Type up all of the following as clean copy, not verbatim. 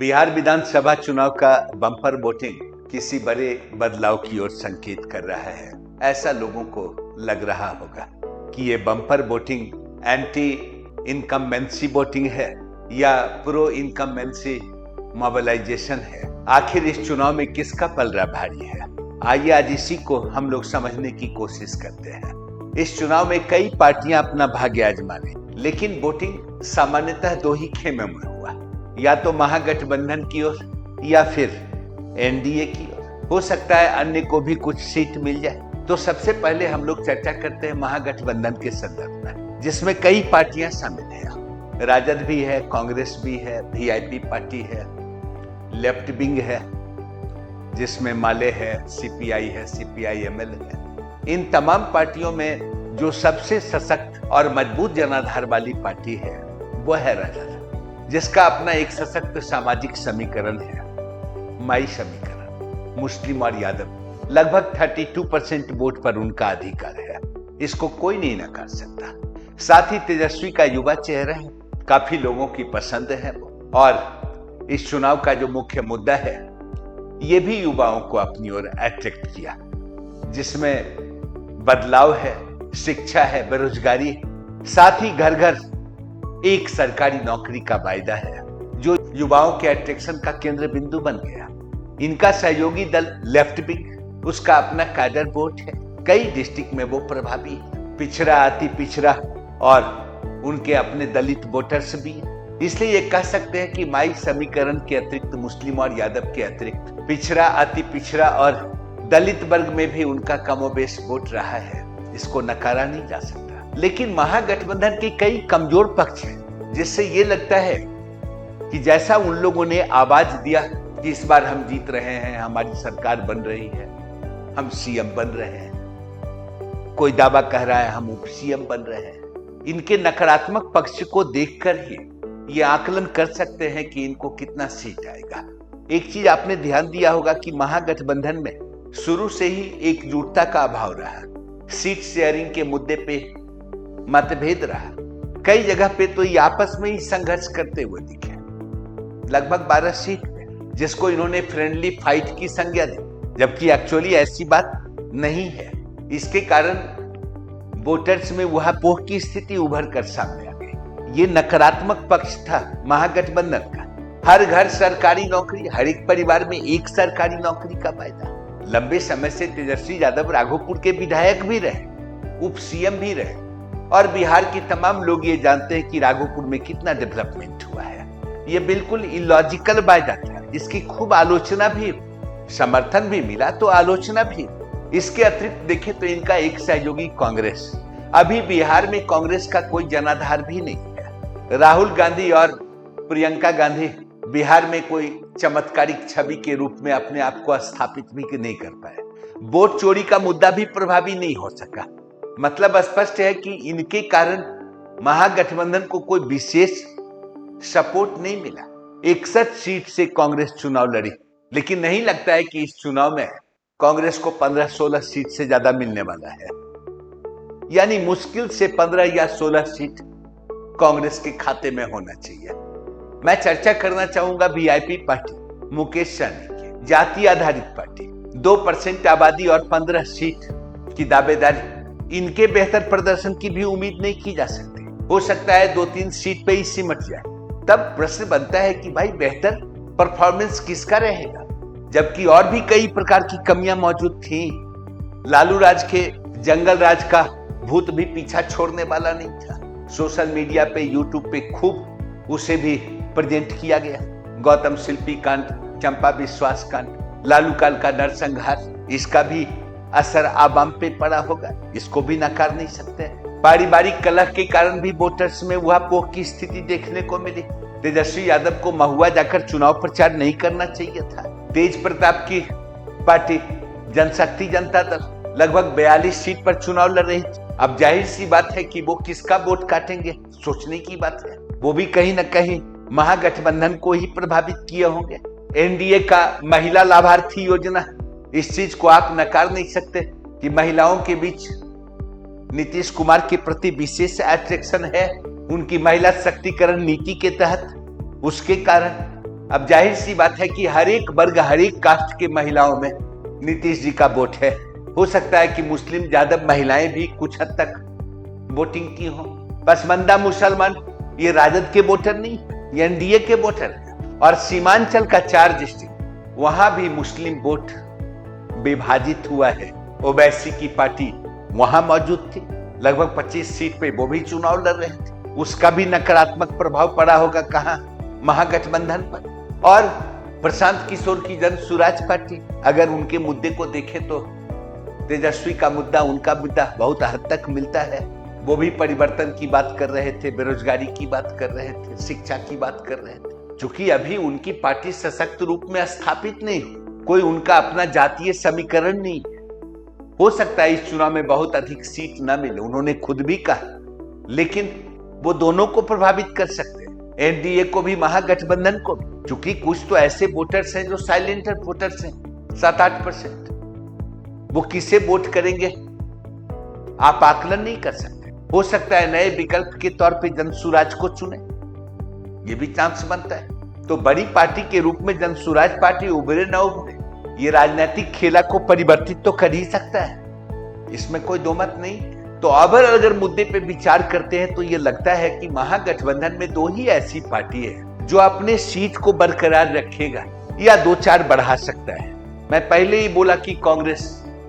बिहार विधानसभा चुनाव का bumper voting किसी बड़े बदलाव की ओर संकेत कर रहा है। ऐसा लोगों को लग रहा होगा कि ये bumper voting anti incumbency voting है या प्रो इनकम्बेंसी मोबिलाइजेशन है। आखिर इस चुनाव में किसका पलड़ा भारी है? आइए आज इसी को हम लोग समझने की कोशिश करते हैं। इस चुनाव में कई पार्टियां अपना भाग्य आजमाने, लेकिन वोटिंग सामान्यतः दो ही खेमे में हुआ, या तो महागठबंधन की ओर या फिर एनडीए की ओर। हो सकता है अन्य को भी कुछ सीट मिल जाए। तो सबसे पहले हम लोग चर्चा करते हैं महागठबंधन के संदर्भ में, जिसमें कई पार्टियां शामिल हैं। राजद भी है, कांग्रेस भी है, वीआईपी पार्टी है, लेफ्ट विंग है जिसमें माले है, सीपीआई है, सीपीआई-एमएल है। इन तमाम पार्टियों में जो सबसे सशक्त और मजबूत जनाधार वाली पार्टी है वो है राजद, जिसका अपना एक सशक्त सामाजिक समीकरण है, माई समीकरण। मुस्लिम और यादव लगभग 32% वोट पर उनका अधिकार है, इसको कोई नहीं नकार सकता। साथ ही तेजस्वी का युवा चेहरा है, काफी लोगों की पसंद है और इस चुनाव का जो मुख्य मुद्दा है ये भी युवाओं को अपनी ओर अट्रैक्ट किया, जिसमें बदलाव है, शिक्षा है, बेरोजगारी है, साथ ही घर घर एक सरकारी नौकरी का वायदा है, जो युवाओं के अट्रैक्शन का केंद्र बिंदु बन गया। इनका सहयोगी दल लेफ्ट विंग, उसका अपना कैडर वोट है, कई डिस्ट्रिक्ट में वो प्रभावी है, पिछड़ा, अति पिछड़ा और उनके अपने दलित वोटर्स भी हैं। इसलिए ये कह सकते हैं कि माई समीकरण के अतिरिक्त, मुस्लिम और यादव के अतिरिक्त, पिछड़ा, अति पिछड़ा और दलित वर्ग में भी उनका कमोबेश वोट रहा है, इसको नकारा नहीं जा सकता। लेकिन महागठबंधन के कई कमजोर पक्ष हैं, जिससे ये लगता है कि जैसा उन लोगों ने आवाज दिया कि इस बार हम जीत रहे हैं, हमारी सरकार बन रही है, हम सीएम बन रहे हैं, कोई दावा कह रहा है हम उप सीएम बन रहे हैं, इनके नकारात्मक पक्ष को देखकर ही ये आकलन कर सकते हैं कि इनको कितना सीट आएगा। एक चीज आपने ध्यान दिया होगा कि महागठबंधन में शुरू से ही एकजुटता का अभाव रहा, सीट शेयरिंग के मुद्दे पे मतभेद रहा, कई जगह पे तो ये आपस में ही संघर्ष करते हुए दिखे, लगभग 12 सीट पे, जिसको इन्होंने फ्रेंडली फाइट की संज्ञा दी, जबकि एक्चुअली ऐसी बात नहीं है। इसके कारण वोटर्स में वहापोह की स्थिति उभर कर सामने आ गई। ये नकारात्मक पक्ष था महागठबंधन का। हर घर सरकारी नौकरी, हर एक परिवार में एक सरकारी नौकरी का वायदा। लंबे समय से तेजस्वी यादव राघोपुर के विधायक भी रहे, उप सीएम भी रहे, और बिहार के तमाम लोग ये जानते हैं कि राघोपुर में कितना डेवलपमेंट हुआ है। ये बिल्कुल इलॉजिकल वायदा था, इसकी खूब आलोचना भी, समर्थन भी मिला तो आलोचना भी। इसके अतिरिक्त देखें तो इनका एक सहयोगी कांग्रेस, अभी बिहार में कांग्रेस का कोई जनाधार भी नहीं है। राहुल गांधी और प्रियंका गांधी बिहार में कोई चमत्कारिक छवि के रूप में अपने आप को स्थापित भी नहीं कर पाए। वोट चोरी का मुद्दा भी प्रभावी नहीं हो सका। मतलब स्पष्ट है कि इनके कारण महागठबंधन को कोई विशेष सपोर्ट नहीं मिला। 61 सीट से कांग्रेस चुनाव लड़ी, लेकिन नहीं लगता है कि इस चुनाव में कांग्रेस को 15-16 सीट से ज्यादा मिलने वाला है। यानी मुश्किल से 15 या 16 सीट कांग्रेस के खाते में होना चाहिए। मैं चर्चा करना चाहूंगा वीआईपी पार्टी, मुकेश सहनी की जाति आधारित पार्टी, 2% आबादी और 15 सीट की दावेदारी, इनके बेहतर प्रदर्शन की भी उम्मीद नहीं की जा सकती। हो सकता है 2-3 सीट पे ही सिमट जाए। तब प्रश्न बनता है कि भाई बेहतर परफॉर्मेंस किसका रहेगा, जबकि और भी कई प्रकार की कमियां मौजूद थी। लालू राज के जंगल राज का भूत भी पीछा छोड़ने वाला नहीं था। सोशल मीडिया पे, यूट्यूब पे खूब उसे भी प्रेजेंट किया गया। गौतम शिल्पी कांड, चंपा विश्वास कांड, लालू काल का नरसंहार, इसका भी असर आवाम पे पड़ा होगा, इसको भी नकार नहीं सकते। पारिवारिक कलह के कारण भी वोटर्स में वहापोह की स्थिति देखने को मिली। तेजस्वी यादव को महुआ जाकर चुनाव प्रचार नहीं करना चाहिए था। तेज प्रताप की पार्टी जनशक्ति जनता दल लगभग 42 सीट पर चुनाव लड़ रही थी। अब जाहिर सी बात है कि वो किसका वोट काटेंगे, सोचने की बात है। वो भी कहीं न कहीं महागठबंधन को ही प्रभावित किए होंगे। एनडीए का महिला लाभार्थी योजना, इस चीज को आप नकार नहीं सकते कि महिलाओं के बीच नीतीश कुमार के प्रति विशेष अट्रैक्शन है, उनकी महिला शक्तिकरण नीति के तहत। उसके कारण अब जाहिर सी बात है कि हर एक वर्ग, हर एक कास्ट के महिलाओं में नीतीश जी का वोट है। हो सकता है कि मुस्लिम ज्यादा महिलाएं भी कुछ हद तक वोटिंग की हो। पसमानदा मुसलमान ये राजद के वोटर नहीं, ये एनडीए के वोटर है। और सीमांचल का 4 डिस्ट्रिक्ट, वहां भी मुस्लिम वोट विभाजित हुआ है। ओवैसी की पार्टी वहां मौजूद थी, लगभग 25 सीट पे वो भी चुनाव लड़ रहे थे। उसका भी नकारात्मक प्रभाव पड़ा होगा कहां? महागठबंधन पर। और प्रशांत किशोर की जन सुराज पार्टी, अगर उनके मुद्दे को देखें तो तेजस्वी का मुद्दा, उनका मुद्दा बहुत हद तक मिलता है। वो भी परिवर्तन की बात कर रहे थे, बेरोजगारी की बात कर रहे थे, शिक्षा की बात कर रहे थे। चूंकि अभी उनकी पार्टी सशक्त रूप में स्थापित नहीं, कोई उनका अपना जातीय समीकरण नहीं, हो सकता है इस चुनाव में बहुत अधिक सीट न मिले, उन्होंने खुद भी कहा, लेकिन वो दोनों को प्रभावित कर सकते हैं, एनडीए को भी, महागठबंधन को भी। चूंकि कुछ तो ऐसे वोटर्स हैं जो साइलेंट वोटर्स हैं, 7-8%। वो किसे वोट करेंगे आप आकलन नहीं कर सकते। हो सकता है नए विकल्प के तौर पे जनसुराज को चुने, ये भी चांस बनता है। तो बड़ी पार्टी के रूप में जनसुराज पार्टी उभरे न उभरे, ये राजनीतिक खेला को परिवर्तित तो कर ही सकता है, इसमें कोई दो मत नहीं। तो अब अगर मुद्दे पे विचार करते हैं तो ये लगता है कि महागठबंधन में 2 ही ऐसी पार्टी है जो अपने सीट को बरकरार रखेगा या 2-4 बढ़ा सकता है। मैं पहले ही बोला कि कांग्रेस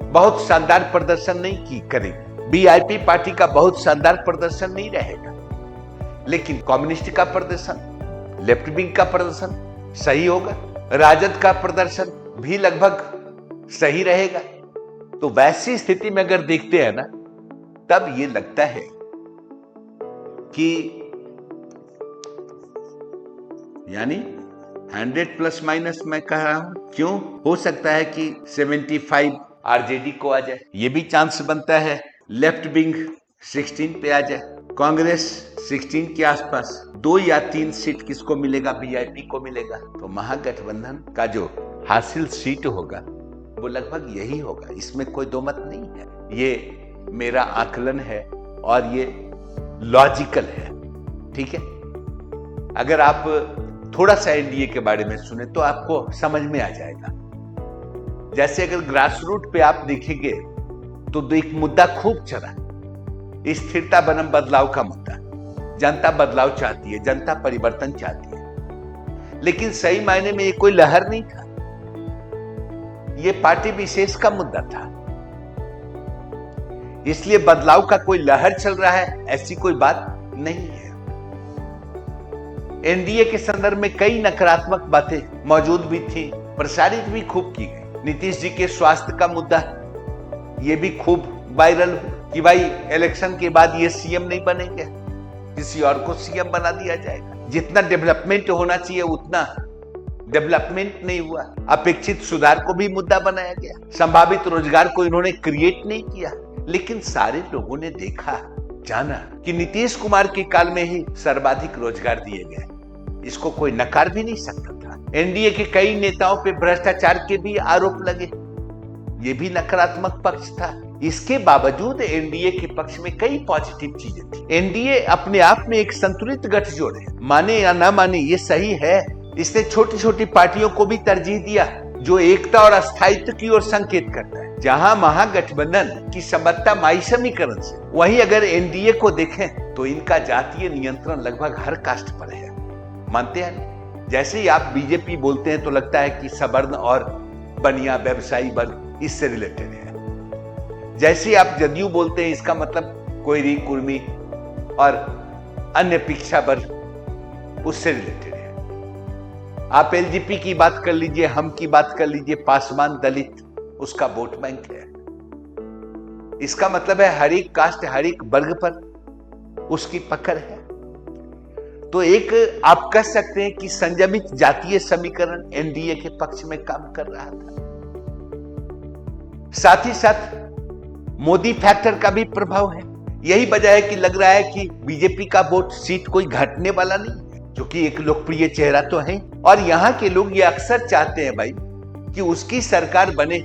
बहुत शानदार प्रदर्शन नहीं करेगी, बीआईपी पार्टी का बहुत शानदार प्रदर्शन नहीं रहेगा, लेकिन कम्युनिस्ट का प्रदर्शन, लेफ्ट विंग का प्रदर्शन सही होगा, राजद का प्रदर्शन भी लगभग सही रहेगा। तो वैसी स्थिति में अगर देखते हैं ना, तब ये लगता है कि यानी 100 प्लस माइनस मैं कह रहा हूं, क्यों हो सकता है कि 75 आरजेडी को आ जाए, ये भी चांस बनता है। लेफ्ट विंग 16 पे आ जाए, कांग्रेस 16 के आसपास, 2 या 3 सीट किसको मिलेगा? बीआईपी को मिलेगा। तो महागठबंधन का जो हासिल सीट होगा वो लगभग यही होगा, इसमें कोई दो मत नहीं है। ये मेरा आकलन है और ये लॉजिकल है, ठीक है। अगर आप थोड़ा सा एनडीए के बारे में सुने तो आपको समझ में आ जाएगा। जैसे अगर ग्रास रूट पे आप देखेंगे तो एक मुद्दा खूब चला, स्थिरता बनम बदलाव का मुद्दा। जनता बदलाव चाहती है, जनता परिवर्तन चाहती है, लेकिन सही मायने में ये कोई लहर नहीं था, ये पार्टी विशेष का मुद्दा था। इसलिए बदलाव का कोई लहर चल रहा है ऐसी कोई बात नहीं है। एनडीए के संदर्भ में कई नकारात्मक बातें मौजूद भी थी, प्रसारित भी खूब की गई। नीतीश जी के स्वास्थ्य का मुद्दा, ये भी खूब वायरल कि भाई इलेक्शन के बाद ये सीएम नहीं बनेंगे, किसी और को सीएम बना दिया जाएगा। जितना डेवलपमेंट होना चाहिए उतना डेवलपमेंट नहीं हुआ। अपेक्षित सुधार को भी मुद्दा बनाया गया, संभावित रोजगार को इन्होंने क्रिएट नहीं किया। लेकिन सारे लोगों ने देखा, जाना कि नीतीश कुमार के काल में ही सर्वाधिक रोजगार दिए गए, इसको कोई नकार भी नहीं सकता था। एनडीए के कई नेताओं पे भ्रष्टाचार के भी आरोप लगे, ये भी नकारात्मक पक्ष था। इसके बावजूद एनडीए के पक्ष में कई पॉजिटिव चीजें थी। एनडीए अपने आप में एक संतुलित गठजोड़ है, माने या ना माने ये सही है। इसने छोटी छोटी पार्टियों को भी तरजीह दिया जो एकता और अस्थायित्व की ओर संकेत करता है। जहां महागठबंधन की संबद्धता माई समीकरण से, वहीं अगर एनडीए को देखें तो इनका जातीय नियंत्रण लगभग हर कास्ट पर है, मानते हैं। जैसे ही आप बीजेपी बोलते हैं तो लगता है कि सवर्ण और बनिया व्यवसायी वर्ग इससे रिलेटेड है। जैसे ही आप जदयू बोलते हैं इसका मतलब कोयरी, कुर्मी और अन्य पिछड़ा वर्ग उससे रिलेटेड है। आप एलजीपी की बात कर लीजिए, हम की बात कर लीजिए, पासवान, दलित, उसका वोट बैंक है। इसका मतलब है हर एक कास्ट, हर एक वर्ग पर उसकी पकड़ है। तो एक आप कह सकते हैं कि संयमित जातीय समीकरण एनडीए के पक्ष में काम कर रहा था। साथ ही साथ मोदी फैक्टर का भी प्रभाव है। यही वजह है कि लग रहा है कि बीजेपी का वोट सीट कोई घटने वाला नहीं है, क्योंकि एक लोकप्रिय चेहरा तो है और यहाँ के लोग ये अक्सर चाहते हैं भाई कि उसकी सरकार बने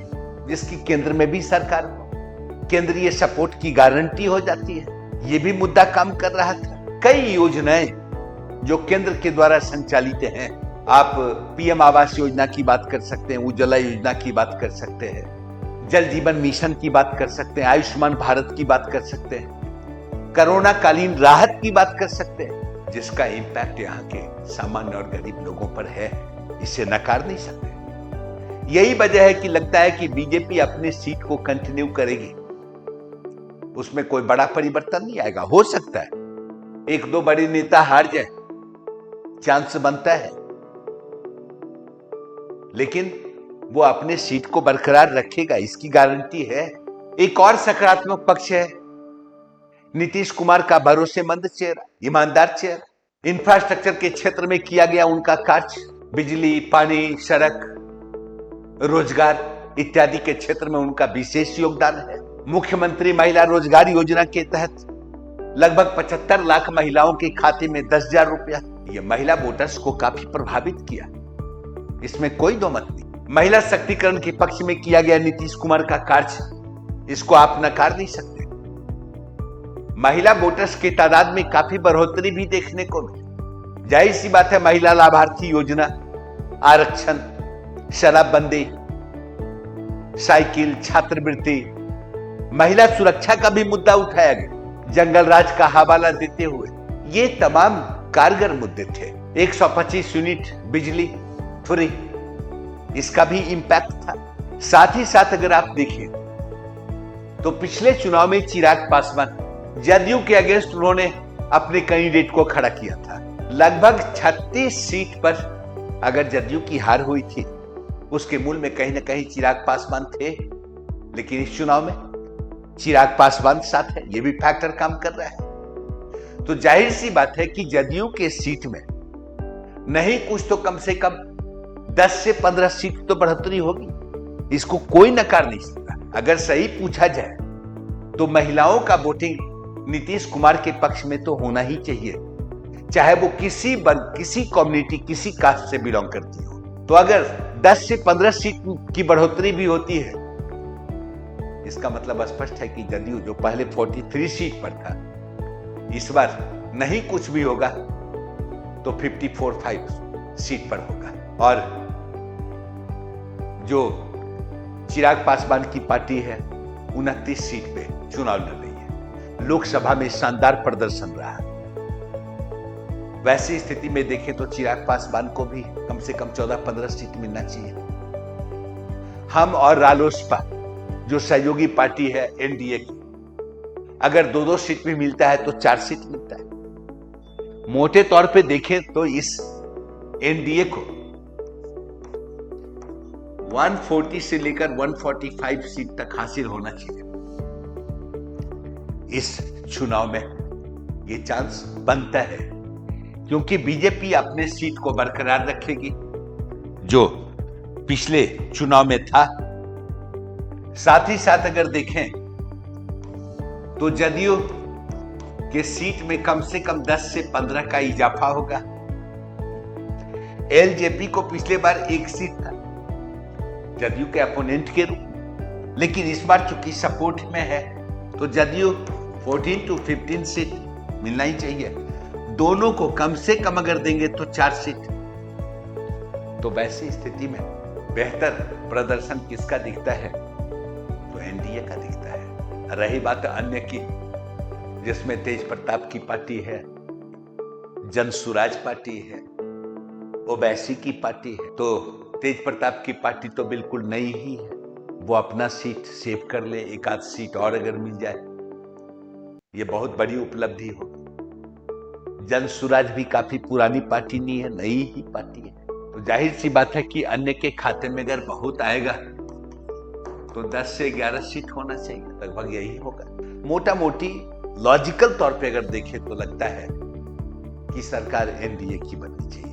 जिसकी केंद्र में भी सरकार हो, केंद्रीय सपोर्ट की गारंटी हो जाती है। ये भी मुद्दा काम कर रहा था। कई योजनाएं जो केंद्र के द्वारा संचालित हैं आप पीएम आवास योजना की बात कर सकते हैं, उज्ज्वला योजना की बात कर सकते हैं, जल जीवन मिशन की बात कर सकते हैं, आयुष्मान भारत की बात कर सकते हैं, कोरोना कालीन राहत की बात कर सकते हैं, जिसका इंपैक्ट यहाँ के सामान्य और गरीब लोगों पर है, इसे नकार नहीं सकते। यही वजह है कि लगता है कि बीजेपी अपनी सीट को कंटिन्यू करेगी, उसमें कोई बड़ा परिवर्तन नहीं आएगा। हो सकता है एक दो बड़े नेता हार जाए, चांस बनता है, लेकिन वो अपने सीट को बरकरार रखेगा, इसकी गारंटी है। एक और सकारात्मक पक्ष है नीतीश कुमार का भरोसेमंद चेहरा, ईमानदार चेहरा। इंफ्रास्ट्रक्चर के क्षेत्र में किया गया उनका कार्य, बिजली, पानी, सड़क, रोजगार इत्यादि के क्षेत्र में उनका विशेष योगदान है। मुख्यमंत्री महिला रोजगार योजना के तहत लगभग 75 लाख महिलाओं के खाते में 10,000 रुपया, यह महिला वोटर्स को काफी प्रभावित किया, इसमें कोई दो मत नहीं। महिला शक्तिकरण के पक्ष में किया गया नीतीश कुमार का कार्य, इसको आप नकार नहीं सकते। महिला वोटर्स की तादाद में काफी बढ़ोतरी भी देखने को मिली। जाहिर सी बात है, महिला लाभार्थी योजना, आरक्षण, शराबबंदी, साइकिल, छात्रवृत्ति, महिला सुरक्षा का भी मुद्दा उठाया गया, जंगल राज का हवाला देते हुए। ये तमाम कारगर मुद्दे थे। 125 यूनिट बिजली फ्री, इसका भी इंपैक्ट था। साथ ही साथ अगर आप देखें तो पिछले चुनाव में चिराग पासवान, जदयू के अगेंस्ट उन्होंने अपने कैंडिडेट को खड़ा किया था। लगभग 36 सीट पर अगर जदयू की हार हुई थी, उसके मूल में कहीं ना कहीं चिराग पासवान थे, लेकिन इस चुनाव में चिराग पासवान साथ है, ये भी फैक्टर काम कर रहा है। तो जाहिर सी बात है कि जदयू के सीट में नहीं कुछ तो कम से कम 10 से 15 सीट तो बढ़ोतरी होगी, इसको कोई नकार नहीं सकता। अगर सही पूछा जाए तो महिलाओं का वोटिंग नीतीश कुमार के पक्ष में तो होना ही चाहिए, चाहे वो किसी वर्ग, किसी कम्युनिटी, किसी कास्ट से बिलोंग करती हो। तो अगर 10 से 15 सीट की बढ़ोतरी भी होती है, इसका मतलब स्पष्ट है कि जदयू जो पहले 43 सीट पर था, इस बार नहीं कुछ भी होगा तो 54-5 सीट पर होगा। और जो चिराग पासवान की पार्टी है 29 सीट पे चुनाव लड़ रही है। लोकसभा में शानदार प्रदर्शन रहा। वैसी स्थिति में देखें तो चिराग पासवान को भी कम से कम 14-15 सीट मिलना चाहिए। हम और रालोसपा जो सहयोगी पार्टी है एनडीए की, अगर 2-2 सीट भी मिलता है तो 4 सीट मिलता है। मोटे तौर पे देखें तो इस एनडीए को 140 से लेकर 145 सीट तक हासिल होना चाहिए। इस चुनाव में ये चांस बनता है, क्योंकि बीजेपी अपने सीट को बरकरार रखेगी जो पिछले चुनाव में था। साथ ही साथ अगर देखें तो जदयू के सीट में कम से कम 10 से 15 का इजाफा होगा। एलजेपी को पिछले बार 1 सीट था जदयू के अपोनेंट के रूप, लेकिन इस बार चूंकि सपोर्ट में है तो जदयू 14 to 15 सीट मिलना ही चाहिए। दोनों को कम से कम अगर देंगे तो 4 सीट। तो वैसी स्थिति में बेहतर प्रदर्शन किसका दिखता है? तो एनडीए का दिखता है। रही बात अन्य की, जिसमें तेज प्रताप की पार्टी है, जनसुराज पार्टी है, ओवैसी की पार्टी है, तो तेज प्रताप की पार्टी तो बिल्कुल नई ही है। वो अपना सीट सेव कर ले, एक आध सीट और अगर मिल जाए, ये बहुत बड़ी उपलब्धि हो। जनसुराज भी काफी पुरानी पार्टी नहीं है, नई ही पार्टी है। तो जाहिर सी बात है कि अन्य के खाते में अगर बहुत आएगा तो 10 से 11 सीट होना चाहिए, लगभग यही होगा। मोटा मोटी लॉजिकल तौर पे अगर देखें तो लगता है कि सरकार एनडीए की बननी चाहिए।